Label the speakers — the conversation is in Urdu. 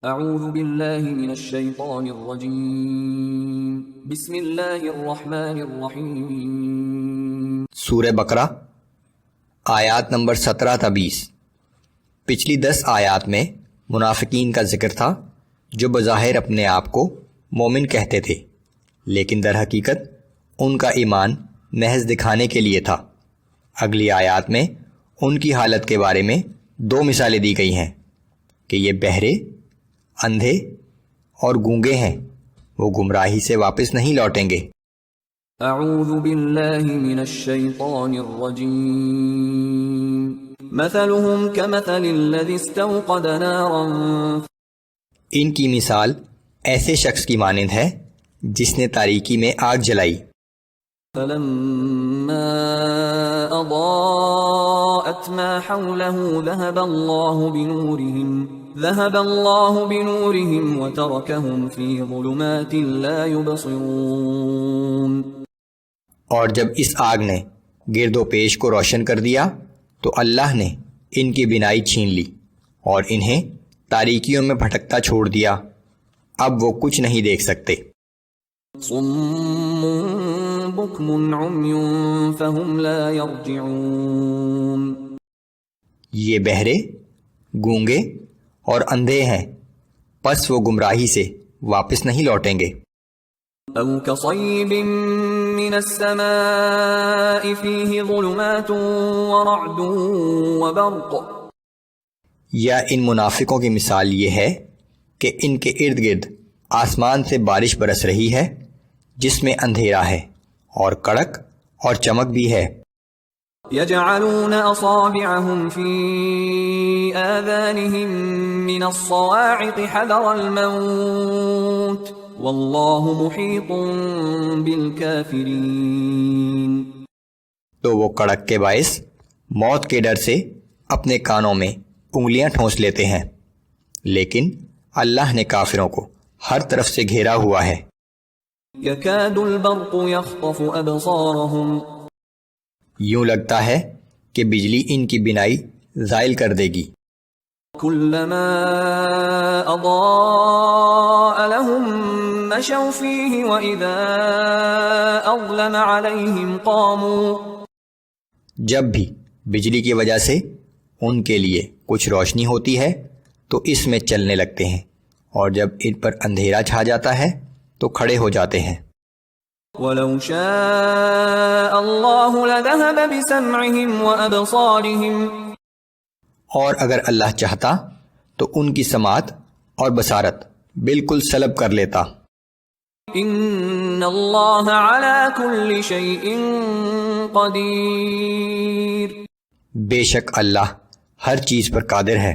Speaker 1: اعوذ باللہ من الشیطان الرجیم بسم اللہ الرحمن الرحیم۔
Speaker 2: سورہ بقرہ آیات نمبر 17 تا 20۔ پچھلی 10 آیات میں منافقین کا ذکر تھا جو بظاہر اپنے آپ کو مومن کہتے تھے، لیکن در حقیقت ان کا ایمان محض دکھانے کے لیے تھا۔ اگلی آیات میں ان کی حالت کے بارے میں 2 مثالیں دی گئی ہیں کہ یہ بہرے، اندھے اور گونگے ہیں، وہ گمراہی سے واپس نہیں لوٹیں گے۔
Speaker 1: اعوذ باللہ من الشیطان الرجیم مثلهم كمثل الذي استوقد نارا
Speaker 2: ان کی مثال ایسے شخص کی مانند ہے جس نے تاریکی میں آگ جلائی،
Speaker 1: فلما اضاءت ما حوله ذهب الله بنورهم وتركهم في ظلمات لا يبصرون۔
Speaker 2: اور جب اس آگ نے گرد و پیش کو روشن کر دیا تو اللہ نے ان کی بینائی چھین لی اور انہیں تاریکیوں میں بھٹکتا چھوڑ دیا، اب وہ کچھ نہیں دیکھ سکتے۔
Speaker 1: صم بكم عمي فهم لا يرجعون۔
Speaker 2: یہ بہرے، گونگے اور اندھے ہیں، پس وہ گمراہی سے واپس نہیں لوٹیں گے۔
Speaker 1: او كصيب من السماء فيه ظلمات ورعد وبرق۔
Speaker 2: یا ان منافقوں کی مثال یہ ہے کہ ان کے ارد گرد آسمان سے بارش برس رہی ہے جس میں اندھیرا ہے اور کڑک اور چمک بھی ہے۔
Speaker 1: يجعلون اصابعهم في آذانهم من الصواعق حذر الموت واللہ محیط بالکافرین۔
Speaker 2: تو وہ کڑک کے باعث موت کے ڈر سے اپنے کانوں میں انگلیاں ٹھونس لیتے ہیں، لیکن اللہ نے کافروں کو ہر طرف سے گھیرا ہوا ہے۔
Speaker 1: یکاد البرق یخطف ابصارهم،
Speaker 2: یوں لگتا ہے کہ بجلی ان کی بینائی زائل کر دے گی۔
Speaker 1: کلما اضاء لهم مشوا فيه واذا اظلم عليهم قاموا،
Speaker 2: جب بھی بجلی کی وجہ سے ان کے لیے کچھ روشنی ہوتی ہے تو اس میں چلنے لگتے ہیں، اور جب ان پر اندھیرا چھا جاتا ہے تو کھڑے ہو جاتے ہیں۔
Speaker 1: وَلَوْ شَاءَ اللَّهُ لَذَهَبَ بِسَمْعِهِمْ وَأَبْصَارِهِمْ،
Speaker 2: اور اگر اللہ چاہتا تو ان کی سماعت اور بصارت بالکل سلب کر لیتا۔
Speaker 1: إِنَّ اللَّهَ عَلَى كُلِّ شَيْءٍ قَدِيرٌ،
Speaker 2: بے شک اللہ ہر چیز پر قادر ہے۔